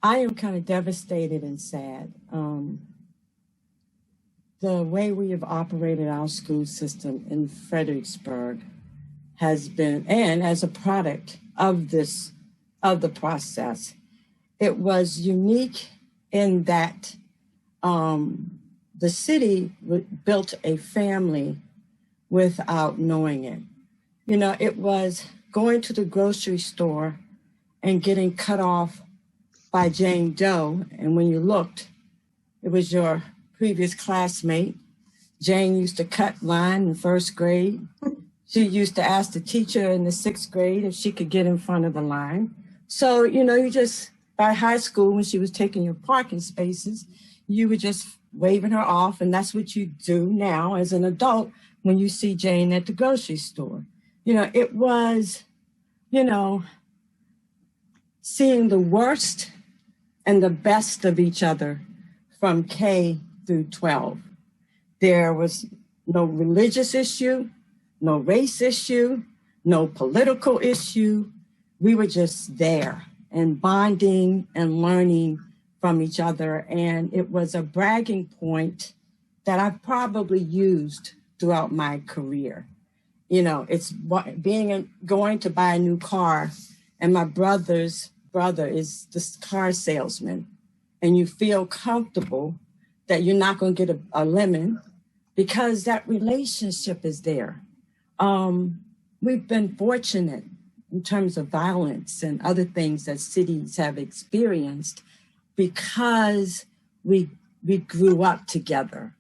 I am kind of devastated and sad. The way we have operated our school system in Fredericksburg has been, and as a product of the process, it was unique in that the city built a family without knowing it. You know, it was going to the grocery store and getting cut off by Jane Doe. And when you looked, it was your previous classmate. Jane used to cut line in first grade. She used to ask the teacher in the sixth grade if she could get in front of the line. So, you know, you just, by high school, when she was taking your parking spaces, you were just waving her off. And that's what you do now as an adult when you see Jane at the grocery store. You know, it was, you know, seeing the worst and the best of each other from K through 12. There was no religious issue, no race issue, no political issue. We were just there and bonding and learning from each other. And it was a bragging point that I've probably used throughout my career. You know, it's going to buy a new car, and my brother's brother is this car salesman, and you feel comfortable that you're not going to get a lemon because that relationship is there. We've been fortunate in terms of violence and other things that cities have experienced because we grew up together.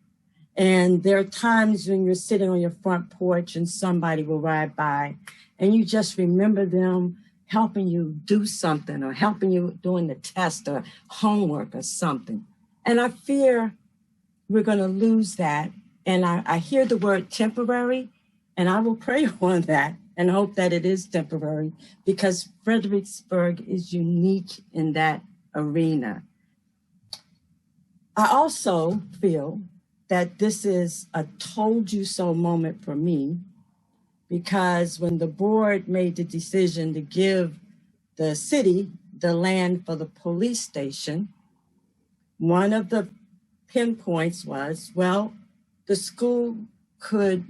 And there are times when you're sitting on your front porch and somebody will ride by and you just remember them helping you do something or helping you doing the test or homework or something. And I fear we're going to lose that. And I hear the word temporary, and I will pray on that and hope that it is temporary because Fredericksburg is unique in that arena. I also feel that this is a told you so moment for me because when the board made the decision to give the city the land for the police station, one of the pinpoints was, well, the school could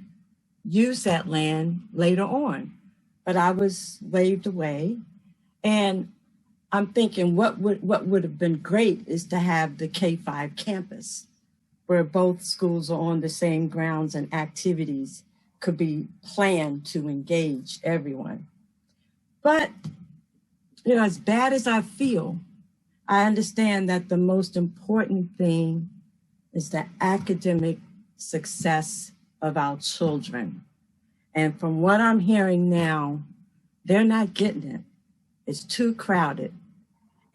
use that land later on, but I was waved away. And I'm thinking what would have been great is to have the K-5 campus where both schools are on the same grounds and activities could be planned to engage everyone. But, you know, as bad as I feel, I understand that the most important thing is the academic success of our children. And from what I'm hearing now, they're not getting it. It's too crowded.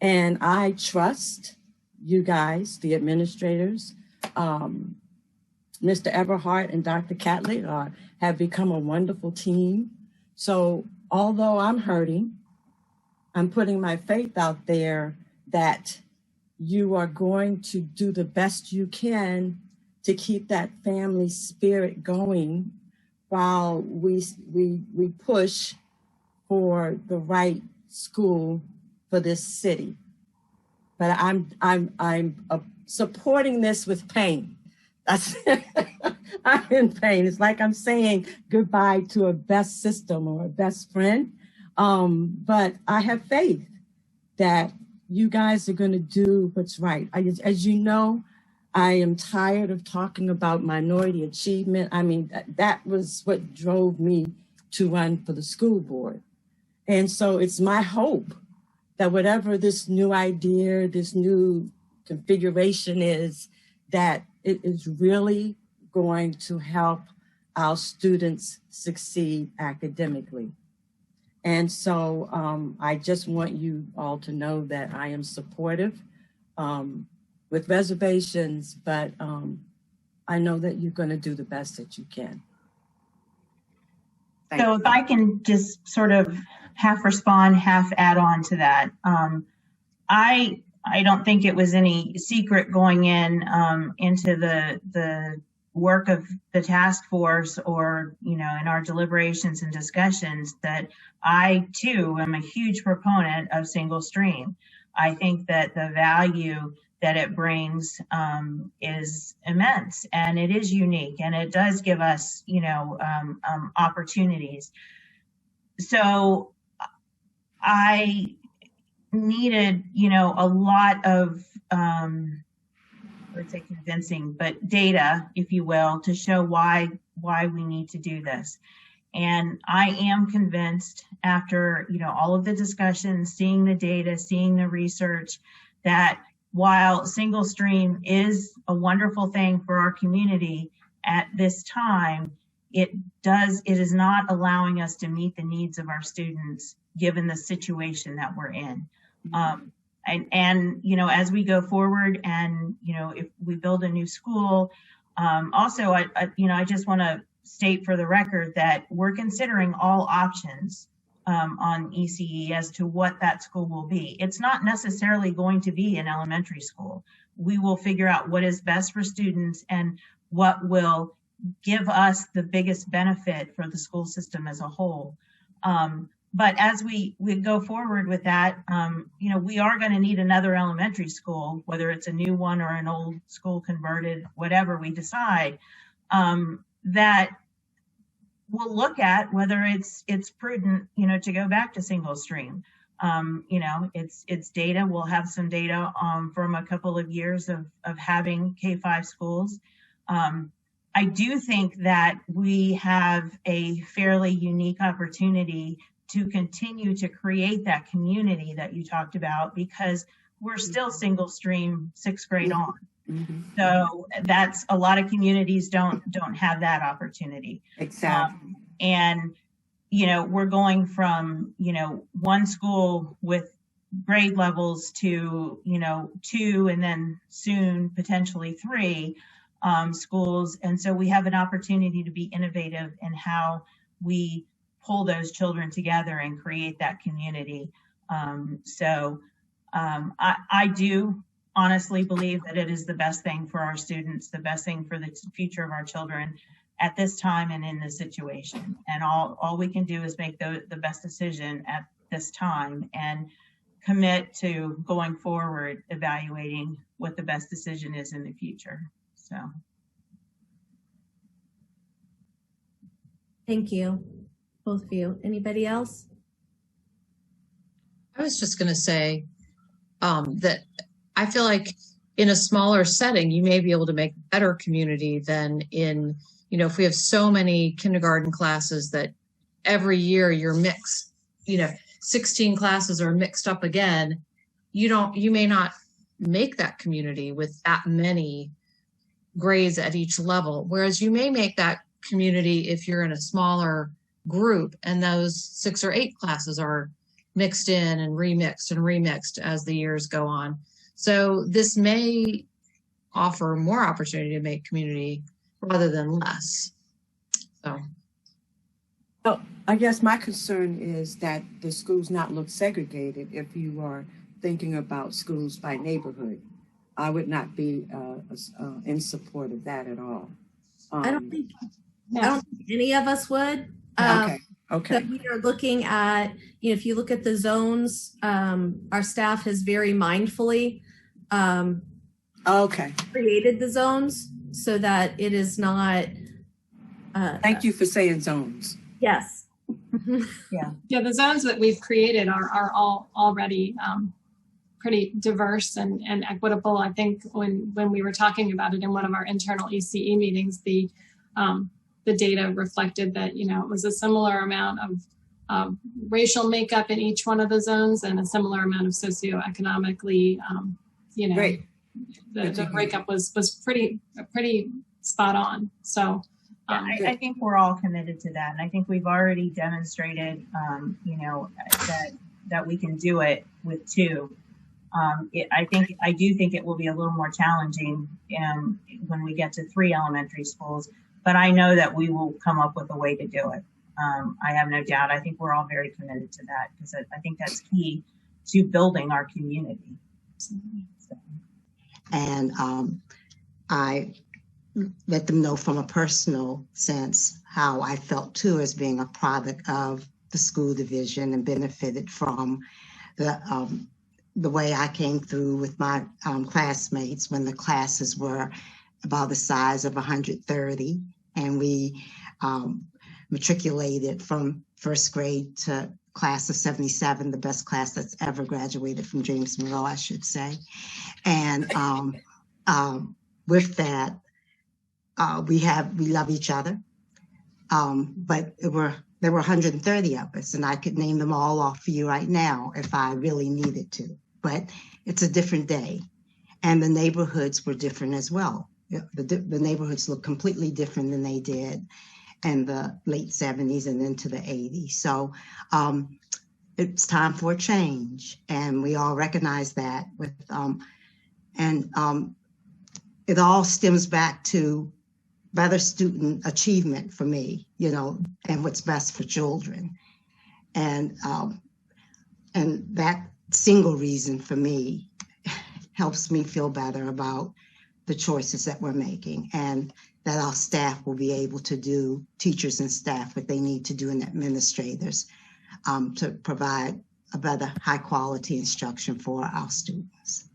And I trust you guys, the administrators, Mr. Everhart and Dr. Catlett have become a wonderful team. So although I'm hurting, I'm putting my faith out there that you are going to do the best you can to keep that family spirit going while we push for the right school for this city. But I'm supporting this with pain. That's I'm in pain. It's like I'm saying goodbye to a best system or a best friend. But I have faith that you guys are going to do what's right. As you know, I am tired of talking about minority achievement. I mean, that was what drove me to run for the school board. And so it's my hope that whatever this new idea, this new configuration is, that it is really going to help our students succeed academically. And so I just want you all to know that I am supportive with reservations, but I know that you're going to do the best that you can. So if I can just sort of half respond, half add on to that. I don't think it was any secret going into the work of the task force or, you know, in our deliberations and discussions that I too am a huge proponent of single stream. I think that the value that it brings is immense, and it is unique, and it does give us, opportunities. So I needed, a lot of, I would say convincing, but data, if you will, to show why we need to do this. And I am convinced after, all of the discussions, seeing the data, seeing the research, that while single stream is a wonderful thing for our community at this time, it is not allowing us to meet the needs of our students given the situation that we're in. And as we go forward, and if we build a new school, also I just want to state for the record that we're considering all options on ECE as to what that school will be. It's not necessarily going to be an elementary school. We will figure out what is best for students and what will give us the biggest benefit for the school system as a whole. But as we go forward with that, we are going to need another elementary school, whether it's a new one or an old school converted, whatever we decide, that we'll look at whether it's prudent, to go back to single stream. It's data. We'll have some data from a couple of years of having K-5 schools. I do think that we have a fairly unique opportunity to continue to create that community that you talked about, because we're still single stream 6th grade on. Mm-hmm. So that's a lot of communities don't have that opportunity. Exactly. And we're going from one school with grade levels to 2, and then soon potentially 3 schools. And so we have an opportunity to be innovative in how we pull those children together and create that community. I do honestly believe that it is the best thing for our students, the best thing for the future of our children at this time and in this situation. And all we can do is make the best decision at this time and commit to going forward, evaluating what the best decision is in the future. So. Thank you, both of you. Anybody else? I was just going to say that I feel like in a smaller setting, you may be able to make better community than in, if we have so many kindergarten classes that every year you're mixed, 16 classes are mixed up again, you may not make that community with that many grades at each level. Whereas you may make that community if you're in a smaller group and those 6 or 8 classes are mixed in and remixed as the years go on. So this may offer more opportunity to make community rather than less. So. Oh, I guess my concern is that the schools not look segregated if you are thinking about schools by neighborhood. I would not be in support of that at all. I don't think any of us would. Okay. So we are looking at, if you look at the zones, our staff has very mindfully created the zones so that it is not. Thank you for saying zones. Yes. Yeah, the zones that we've created are all already pretty diverse and equitable. I think when we were talking about it in one of our internal ECE meetings, the data reflected that, it was a similar amount of racial makeup in each one of the zones and a similar amount of socioeconomically, Great. The breakup was pretty spot on. So I think we're all committed to that. And I think we've already demonstrated, that we can do it with 2. I do think it will be a little more challenging when we get to 3 elementary schools, but I know that we will come up with a way to do it. I have no doubt. I think we're all very committed to that because I think that's key to building our community. So. And I let them know from a personal sense how I felt too as being a product of the school division and benefited from the the way I came through with my classmates when the classes were about the size of 130, and we matriculated from first grade to class of 77, the best class that's ever graduated from James Monroe, I should say. And with that, we love each other. But there were 130 of us, and I could name them all off for you right now if I really needed to. But it's a different day, and the neighborhoods were different as well. The neighborhoods look completely different than they did in the late 70s and into the 80s. So it's time for a change, and we all recognize that. It all stems back to better student achievement for me, and what's best for children. And that single reason for me helps me feel better about the choices that we're making, and that our staff will be able to do, teachers and staff, what they need to do, and administrators to provide a better high quality instruction for our students.